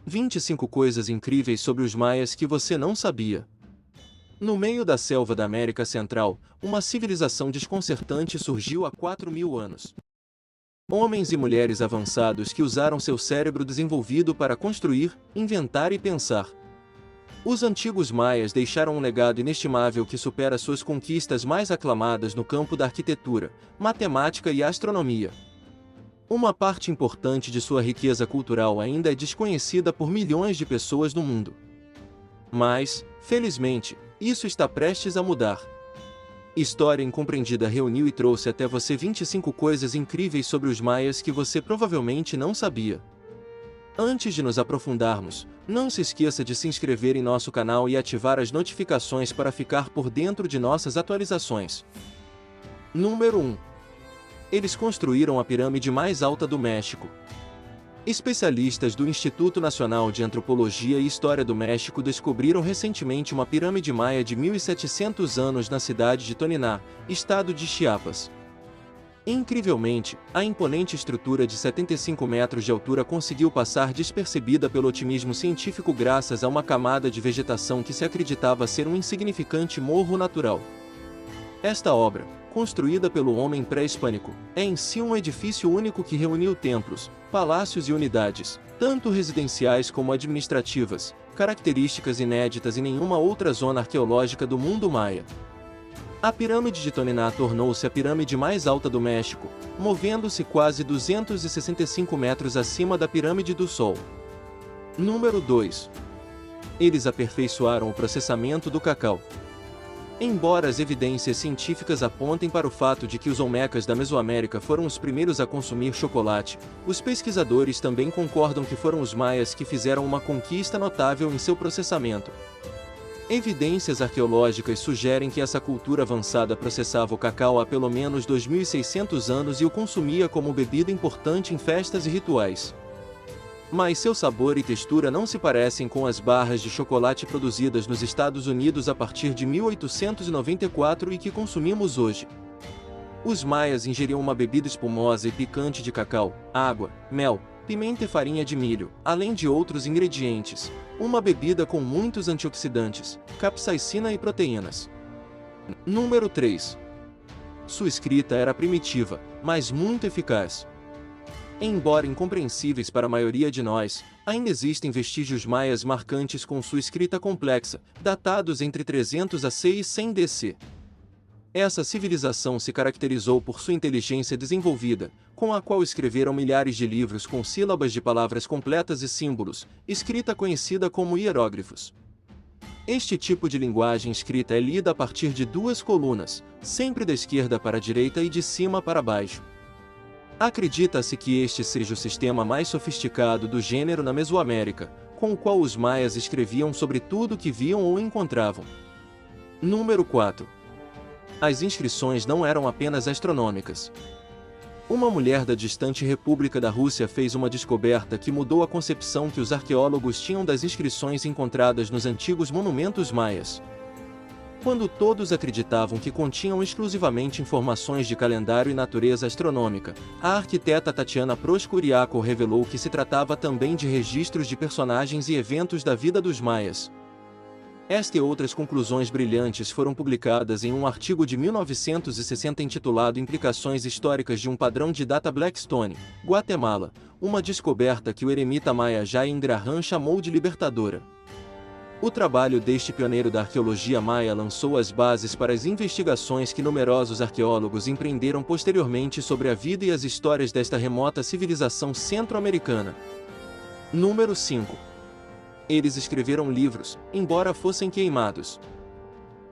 25 coisas incríveis sobre os maias que você não sabia. No meio da selva da América Central, uma civilização desconcertante surgiu há 4.000 anos. Homens e mulheres avançados que usaram seu cérebro desenvolvido para construir, inventar e pensar. Os antigos maias deixaram um legado inestimável que supera suas conquistas mais aclamadas no campo da arquitetura, matemática e astronomia. Uma parte importante de sua riqueza cultural ainda é desconhecida por milhões de pessoas no mundo. Mas, felizmente, isso está prestes a mudar. História Incompreendida reuniu e trouxe até você 25 coisas incríveis sobre os maias que você provavelmente não sabia. Antes de nos aprofundarmos, não se esqueça de se inscrever em nosso canal e ativar as notificações para ficar por dentro de nossas atualizações. Número 1. Eles construíram a pirâmide mais alta do México. Especialistas do Instituto Nacional de Antropologia e História do México descobriram recentemente uma pirâmide maia de 1.700 anos na cidade de Toniná, estado de Chiapas. Incrivelmente, a imponente estrutura de 75 metros de altura conseguiu passar despercebida pelo otimismo científico graças a uma camada de vegetação que se acreditava ser um insignificante morro natural. Esta obra, construída pelo homem pré-hispânico, é em si um edifício único que reuniu templos, palácios e unidades, tanto residenciais como administrativas, características inéditas em nenhuma outra zona arqueológica do mundo maia. A pirâmide de Toniná tornou-se a pirâmide mais alta do México, movendo-se quase 265 metros acima da Pirâmide do Sol. Número 2. Eles aperfeiçoaram o processamento do cacau. Embora as evidências científicas apontem para o fato de que os olmecas da Mesoamérica foram os primeiros a consumir chocolate, os pesquisadores também concordam que foram os maias que fizeram uma conquista notável em seu processamento. Evidências arqueológicas sugerem que essa cultura avançada processava o cacau há pelo menos 2.600 anos e o consumia como bebida importante em festas e rituais. Mas seu sabor e textura não se parecem com as barras de chocolate produzidas nos Estados Unidos a partir de 1894 e que consumimos hoje. Os maias ingeriam uma bebida espumosa e picante de cacau, água, mel, pimenta e farinha de milho, além de outros ingredientes. Uma bebida com muitos antioxidantes, capsaicina e proteínas. Número 3. Sua escrita era primitiva, mas muito eficaz. Embora incompreensíveis para a maioria de nós, ainda existem vestígios maias marcantes com sua escrita complexa, datados entre 300 a 600 DC. Essa civilização se caracterizou por sua inteligência desenvolvida, com a qual escreveram milhares de livros com sílabas de palavras completas e símbolos, escrita conhecida como hieróglifos. Este tipo de linguagem escrita é lida a partir de duas colunas, sempre da esquerda para a direita e de cima para baixo. Acredita-se que este seja o sistema mais sofisticado do gênero na Mesoamérica, com o qual os maias escreviam sobre tudo que viam ou encontravam. Número 4. As inscrições não eram apenas astronômicas. Uma mulher da distante República da Rússia fez uma descoberta que mudou a concepção que os arqueólogos tinham das inscrições encontradas nos antigos monumentos maias. Quando todos acreditavam que continham exclusivamente informações de calendário e natureza astronômica, a arquiteta Tatiana Proskuriakov revelou que se tratava também de registros de personagens e eventos da vida dos maias. Esta e outras conclusões brilhantes foram publicadas em um artigo de 1960 intitulado Implicações Históricas de um Padrão de Data Blackstone, Guatemala, uma descoberta que o eremita maia Jaime Graham chamou de libertadora. O trabalho deste pioneiro da arqueologia maia lançou as bases para as investigações que numerosos arqueólogos empreenderam posteriormente sobre a vida e as histórias desta remota civilização centro-americana. Número 5. Eles escreveram livros, embora fossem queimados.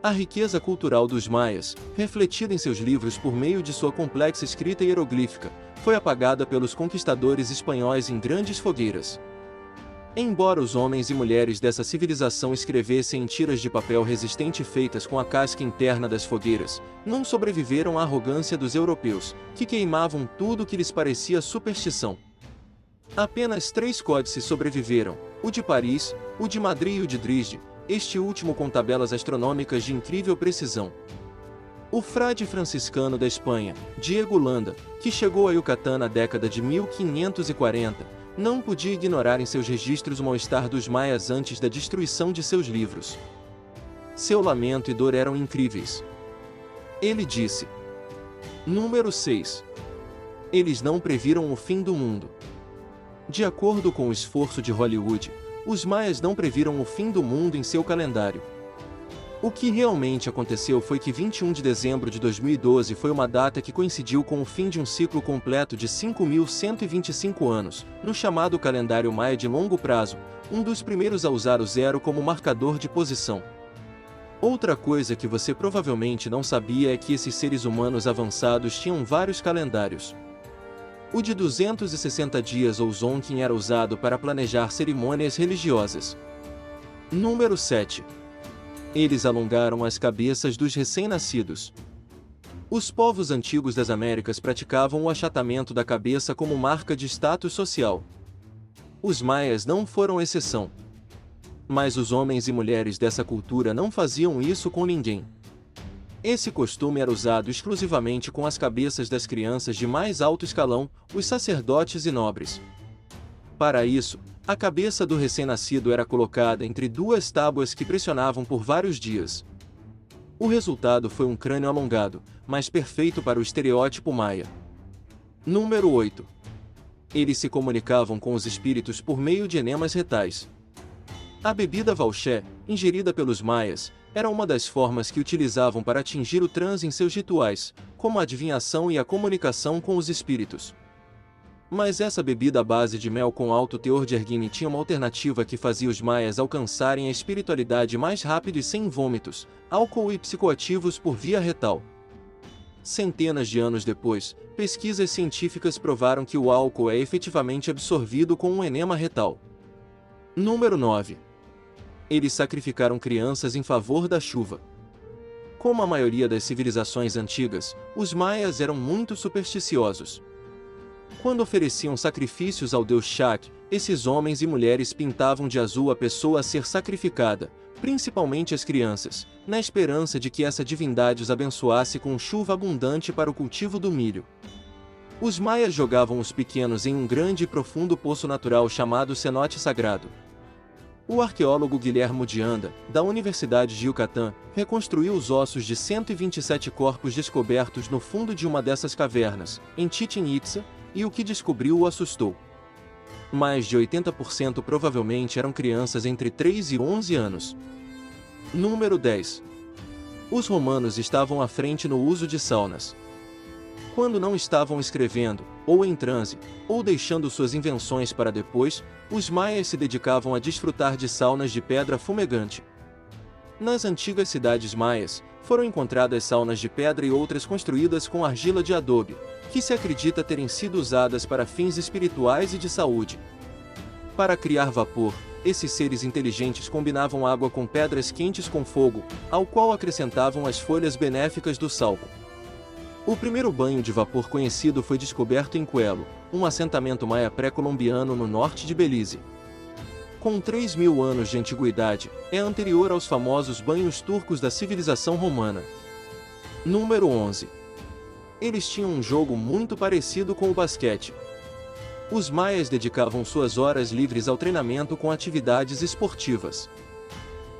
A riqueza cultural dos maias, refletida em seus livros por meio de sua complexa escrita hieroglífica, foi apagada pelos conquistadores espanhóis em grandes fogueiras. Embora os homens e mulheres dessa civilização escrevessem em tiras de papel resistente feitas com a casca interna das fogueiras, não sobreviveram à arrogância dos europeus, que queimavam tudo que lhes parecia superstição. Apenas 3 códices sobreviveram, o de Paris, o de Madrid e o de Dresde, este último com tabelas astronômicas de incrível precisão. O frade franciscano da Espanha, Diego Landa, que chegou a Yucatán na década de 1540, não podia ignorar em seus registros o mal-estar dos maias antes da destruição de seus livros. Seu lamento e dor eram incríveis. Ele disse. Número 6. Eles não previram o fim do mundo. De acordo com o esforço de Hollywood, os maias não previram o fim do mundo em seu calendário. O que realmente aconteceu foi que 21 de dezembro de 2012 foi uma data que coincidiu com o fim de um ciclo completo de 5.125 anos, no chamado calendário maia de longo prazo, um dos primeiros a usar o zero como marcador de posição. Outra coisa que você provavelmente não sabia é que esses seres humanos avançados tinham vários calendários. O de 260 dias ou Zonkin era usado para planejar cerimônias religiosas. Número 7. Eles alongaram as cabeças dos recém-nascidos. Os povos antigos das Américas praticavam o achatamento da cabeça como marca de status social. Os maias não foram exceção. Mas os homens e mulheres dessa cultura não faziam isso com ninguém. Esse costume era usado exclusivamente com as cabeças das crianças de mais alto escalão, os sacerdotes e nobres. Para isso, a cabeça do recém-nascido era colocada entre duas tábuas que pressionavam por vários dias. O resultado foi um crânio alongado, mas perfeito para o estereótipo maia. Número 8. Eles se comunicavam com os espíritos por meio de enemas retais. A bebida valché, ingerida pelos maias, era uma das formas que utilizavam para atingir o transe em seus rituais, como a adivinhação e a comunicação com os espíritos. Mas essa bebida à base de mel com alto teor de ergine tinha uma alternativa que fazia os maias alcançarem a espiritualidade mais rápido e sem vômitos, álcool e psicoativos por via retal. Centenas de anos depois, pesquisas científicas provaram que o álcool é efetivamente absorvido com um enema retal. Número 9. Eles sacrificaram crianças em favor da chuva. Como a maioria das civilizações antigas, os maias eram muito supersticiosos. Quando ofereciam sacrifícios ao deus Shak, esses homens e mulheres pintavam de azul a pessoa a ser sacrificada, principalmente as crianças, na esperança de que essa divindade os abençoasse com chuva abundante para o cultivo do milho. Os maias jogavam os pequenos em um grande e profundo poço natural chamado cenote sagrado. O arqueólogo Guilhermo de Anda, da Universidade de Yucatán, reconstruiu os ossos de 127 corpos descobertos no fundo de uma dessas cavernas, em Chichén Itzá, e o que descobriu o assustou. Mais de 80% provavelmente eram crianças entre 3 e 11 anos. Número 10. Os romanos estavam à frente no uso de saunas. Quando não estavam escrevendo, ou em transe, ou deixando suas invenções para depois, os maias se dedicavam a desfrutar de saunas de pedra fumegante. Nas antigas cidades maias, foram encontradas saunas de pedra e outras construídas com argila de adobe, que se acredita terem sido usadas para fins espirituais e de saúde. Para criar vapor, esses seres inteligentes combinavam água com pedras quentes com fogo, ao qual acrescentavam as folhas benéficas do salco. O primeiro banho de vapor conhecido foi descoberto em Coelho, um assentamento maia pré-colombiano no norte de Belize. Com 3.000 anos de antiguidade, é anterior aos famosos banhos turcos da civilização romana. Número 11. Eles tinham um jogo muito parecido com o basquete. Os maias dedicavam suas horas livres ao treinamento com atividades esportivas.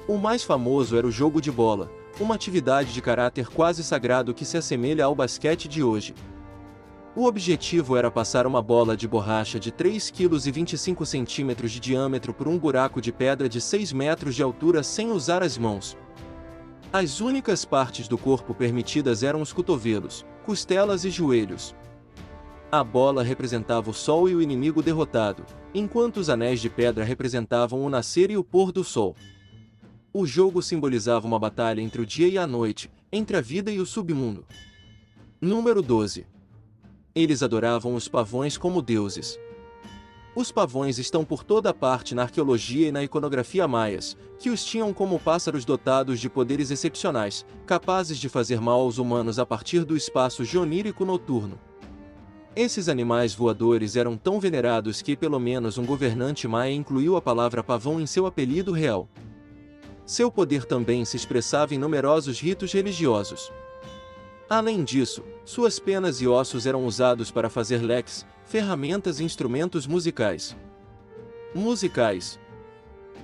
O mais famoso era o jogo de bola, uma atividade de caráter quase sagrado que se assemelha ao basquete de hoje. O objetivo era passar uma bola de borracha de 3,25 kg de diâmetro por um buraco de pedra de 6 metros de altura sem usar as mãos. As únicas partes do corpo permitidas eram os cotovelos, costelas e joelhos. A bola representava o sol e o inimigo derrotado, enquanto os anéis de pedra representavam o nascer e o pôr do sol. O jogo simbolizava uma batalha entre o dia e a noite, entre a vida e o submundo. Número 12. Eles adoravam os pavões como deuses. Os pavões estão por toda parte na arqueologia e na iconografia maias, que os tinham como pássaros dotados de poderes excepcionais, capazes de fazer mal aos humanos a partir do espaço jonírico noturno. Esses animais voadores eram tão venerados que pelo menos um governante maia incluiu a palavra pavão em seu apelido real. Seu poder também se expressava em numerosos ritos religiosos. Além disso, suas penas e ossos eram usados para fazer leques, ferramentas e instrumentos musicais. Musicais.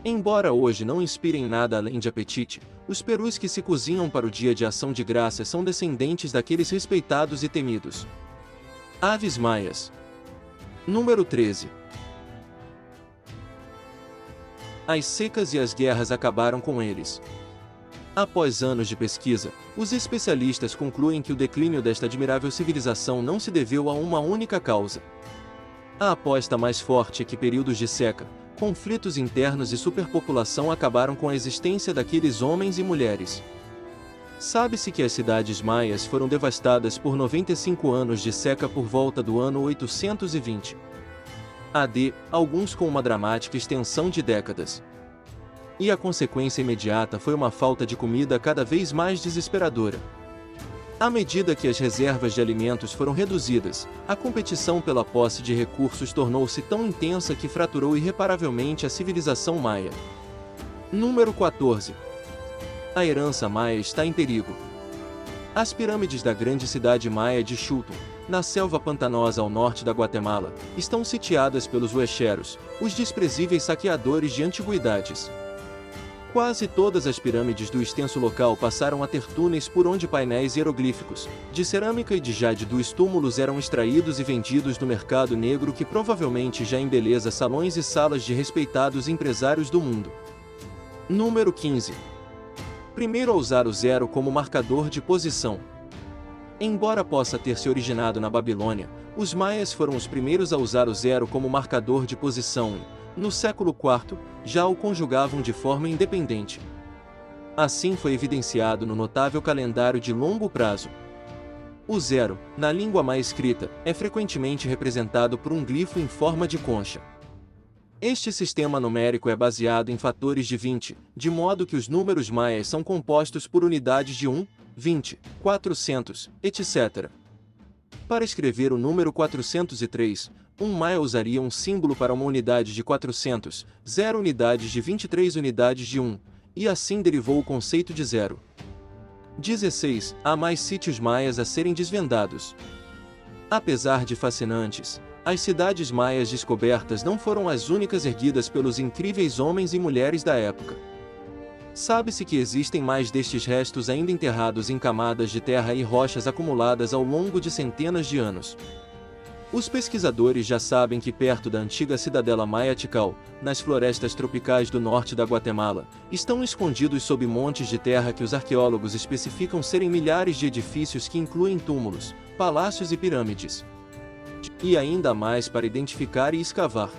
Embora hoje não inspirem nada além de apetite, os perus que se cozinham para o dia de ação de graças são descendentes daqueles respeitados e temidos. Aves maias. Número 13. As secas e as guerras acabaram com eles. Após anos de pesquisa, os especialistas concluem que o declínio desta admirável civilização não se deveu a uma única causa. A aposta mais forte é que períodos de seca, conflitos internos e superpopulação acabaram com a existência daqueles homens e mulheres. Sabe-se que as cidades maias foram devastadas por 95 anos de seca por volta do ano 820 AD, alguns com uma dramática extensão de décadas. E a consequência imediata foi uma falta de comida cada vez mais desesperadora. À medida que as reservas de alimentos foram reduzidas, a competição pela posse de recursos tornou-se tão intensa que fraturou irreparavelmente a civilização maia. Número 14. A herança maia está em perigo. As pirâmides da grande cidade maia de Xulton, na selva pantanosa ao norte da Guatemala, estão sitiadas pelos huecheros, os desprezíveis saqueadores de antiguidades. Quase todas as pirâmides do extenso local passaram a ter túneis por onde painéis hieroglíficos, de cerâmica e de jade dos túmulos eram extraídos e vendidos no mercado negro que provavelmente já embeleza salões e salas de respeitados empresários do mundo. Número 15. Primeiro a usar o zero como marcador de posição. Embora possa ter se originado na Babilônia, os maias foram os primeiros a usar o zero como marcador de posição e, no século IV, já o conjugavam de forma independente. Assim foi evidenciado no notável calendário de longo prazo. O zero, na língua maia escrita, é frequentemente representado por um glifo em forma de concha. Este sistema numérico é baseado em fatores de 20, de modo que os números maias são compostos por unidades de 1, 20, 400, etc. Para escrever o número 403, um maia usaria um símbolo para uma unidade de 400, 0 unidades de 23 unidades de 1, e assim derivou o conceito de zero. 16. Há mais sítios maias a serem desvendados. Apesar de fascinantes, as cidades maias descobertas não foram as únicas erguidas pelos incríveis homens e mulheres da época. Sabe-se que existem mais destes restos ainda enterrados em camadas de terra e rochas acumuladas ao longo de centenas de anos. Os pesquisadores já sabem que perto da antiga cidadela maia Tikal, nas florestas tropicais do norte da Guatemala, estão escondidos sob montes de terra que os arqueólogos especificam serem milhares de edifícios que incluem túmulos, palácios e pirâmides. E ainda mais para identificar e escavar.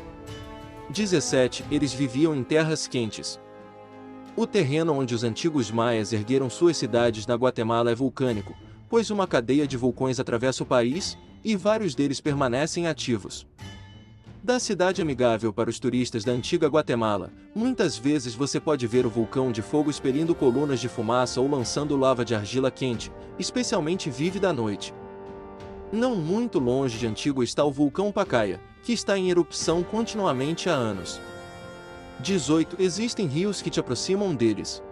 17. Eles viviam em terras quentes. O terreno onde os antigos maias ergueram suas cidades na Guatemala é vulcânico, pois uma cadeia de vulcões atravessa o país, e vários deles permanecem ativos. Da cidade amigável para os turistas da antiga Guatemala, muitas vezes você pode ver o vulcão de fogo expelindo colunas de fumaça ou lançando lava de argila quente, especialmente vívida à noite. Não muito longe de Antigua está o vulcão Pacaya, que está em erupção continuamente há anos. 18. Existem rios que te aproximam deles.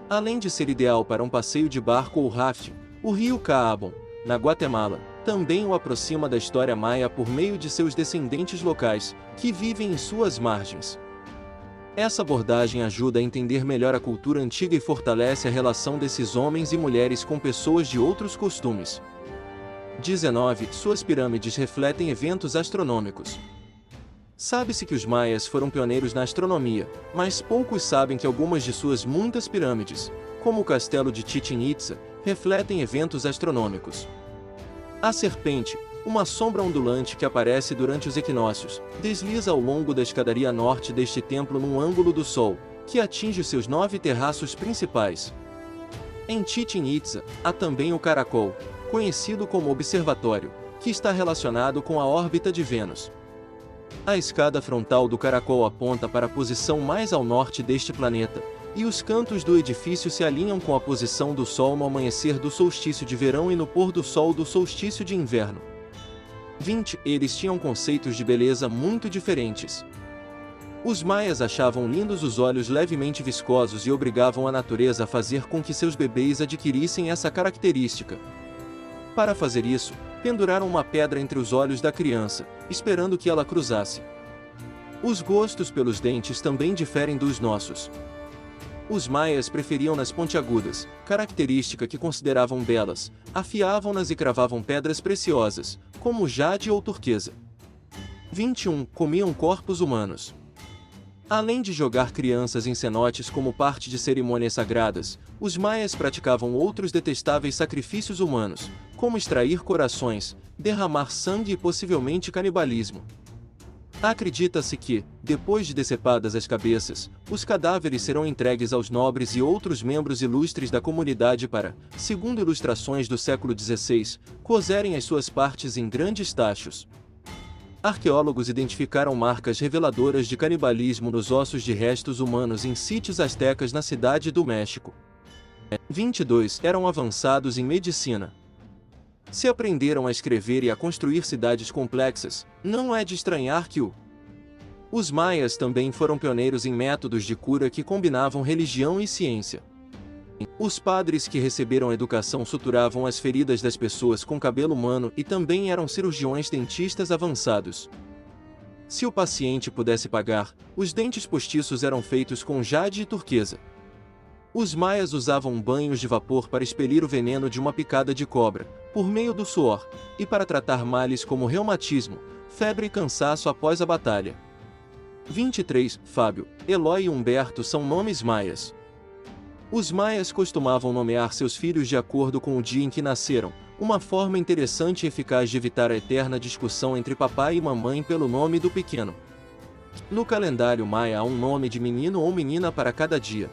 Além de ser ideal para um passeio de barco ou rafting, o rio Caabon, na Guatemala, também o aproxima da história maia por meio de seus descendentes locais, que vivem em suas margens. Essa abordagem ajuda a entender melhor a cultura antiga e fortalece a relação desses homens e mulheres com pessoas de outros costumes. 19. Suas pirâmides refletem eventos astronômicos. Sabe-se que os maias foram pioneiros na astronomia, mas poucos sabem que algumas de suas muitas pirâmides, como o castelo de Chichén Itzá, refletem eventos astronômicos. A serpente, uma sombra ondulante que aparece durante os equinócios, desliza ao longo da escadaria norte deste templo num ângulo do Sol, que atinge os seus 9 terraços principais. Em Chichén Itzá, há também o caracol, conhecido como observatório, que está relacionado com a órbita de Vênus. A escada frontal do caracol aponta para a posição mais ao norte deste planeta, e os cantos do edifício se alinham com a posição do Sol no amanhecer do solstício de verão e no pôr do sol do solstício de inverno. 20. Eles tinham conceitos de beleza muito diferentes. Os maias achavam lindos os olhos levemente viscosos e obrigavam a natureza a fazer com que seus bebês adquirissem essa característica. Para fazer isso, penduraram uma pedra entre os olhos da criança, esperando que ela cruzasse. Os gostos pelos dentes também diferem dos nossos. Os maias preferiam nas pontiagudas, característica que consideravam belas, afiavam-nas e cravavam pedras preciosas, como jade ou turquesa. 21. Comiam corpos humanos. Além de jogar crianças em cenotes como parte de cerimônias sagradas, os maias praticavam outros detestáveis sacrifícios humanos, como extrair corações, derramar sangue e possivelmente canibalismo. Acredita-se que, depois de decepadas as cabeças, os cadáveres serão entregues aos nobres e outros membros ilustres da comunidade para, segundo ilustrações do século XVI, cozerem as suas partes em grandes tachos. Arqueólogos identificaram marcas reveladoras de canibalismo nos ossos de restos humanos em sítios astecas na cidade do México. 22. Eram avançados em medicina. Se aprenderam a escrever e a construir cidades complexas, não é de estranhar que os maias também foram pioneiros em métodos de cura que combinavam religião e ciência. Os padres que receberam educação suturavam as feridas das pessoas com cabelo humano e também eram cirurgiões dentistas avançados. Se o paciente pudesse pagar, os dentes postiços eram feitos com jade e turquesa. Os maias usavam banhos de vapor para expelir o veneno de uma picada de cobra, por meio do suor, e para tratar males como reumatismo, febre e cansaço após a batalha. 23. Fábio, Eloy e Humberto são nomes maias. Os maias costumavam nomear seus filhos de acordo com o dia em que nasceram, uma forma interessante e eficaz de evitar a eterna discussão entre papai e mamãe pelo nome do pequeno. No calendário maia há um nome de menino ou menina para cada dia.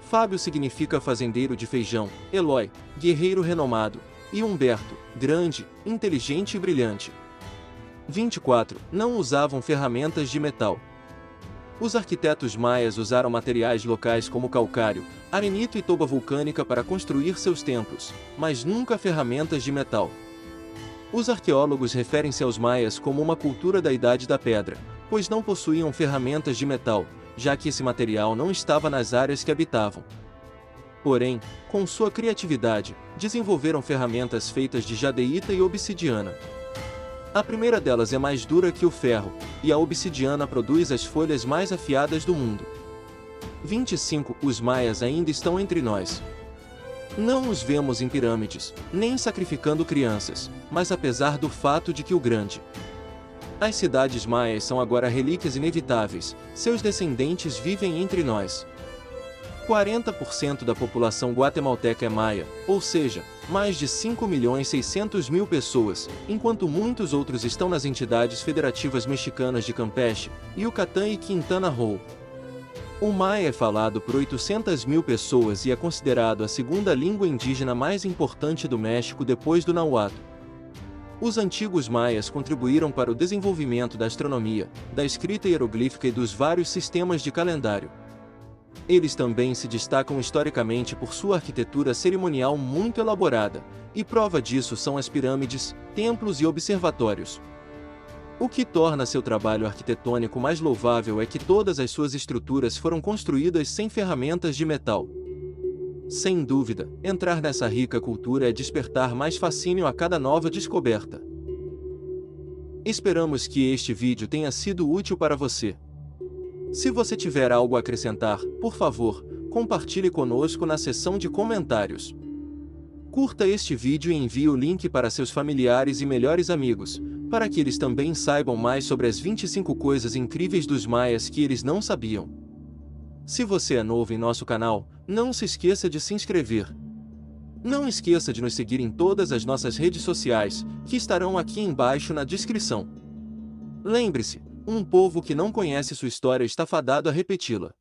Fábio significa fazendeiro de feijão, Eloy, guerreiro renomado, e Humberto, grande, inteligente e brilhante. 24. Não usavam ferramentas de metal. Os arquitetos maias usaram materiais locais como calcário, arenito e toba vulcânica para construir seus templos, mas nunca ferramentas de metal. Os arqueólogos referem-se aos maias como uma cultura da Idade da Pedra, pois não possuíam ferramentas de metal, já que esse material não estava nas áreas que habitavam. Porém, com sua criatividade, desenvolveram ferramentas feitas de jadeíta e obsidiana. A primeira delas é mais dura que o ferro, e a obsidiana produz as folhas mais afiadas do mundo. 25. Os maias ainda estão entre nós. Não os vemos em pirâmides, nem sacrificando crianças, mas apesar do fato de que as cidades maias são agora relíquias inevitáveis, seus descendentes vivem entre nós. 40% da população guatemalteca é maia, ou seja, mais de 5.600.000 pessoas, enquanto muitos outros estão nas entidades federativas mexicanas de Campeche, Yucatán e Quintana Roo. O maia é falado por 800.000 pessoas e é considerado a segunda língua indígena mais importante do México depois do náhuatl. Os antigos maias contribuíram para o desenvolvimento da astronomia, da escrita hieroglífica e dos vários sistemas de calendário. Eles também se destacam historicamente por sua arquitetura cerimonial muito elaborada, e prova disso são as pirâmides, templos e observatórios. O que torna seu trabalho arquitetônico mais louvável é que todas as suas estruturas foram construídas sem ferramentas de metal. Sem dúvida, entrar nessa rica cultura é despertar mais fascínio a cada nova descoberta. Esperamos que este vídeo tenha sido útil para você. Se você tiver algo a acrescentar, por favor, compartilhe conosco na seção de comentários. Curta este vídeo e envie o link para seus familiares e melhores amigos, para que eles também saibam mais sobre as 25 coisas incríveis dos maias que eles não sabiam. Se você é novo em nosso canal, não se esqueça de se inscrever. Não esqueça de nos seguir em todas as nossas redes sociais, que estarão aqui embaixo na descrição. Lembre-se, um povo que não conhece sua história está fadado a repeti-la.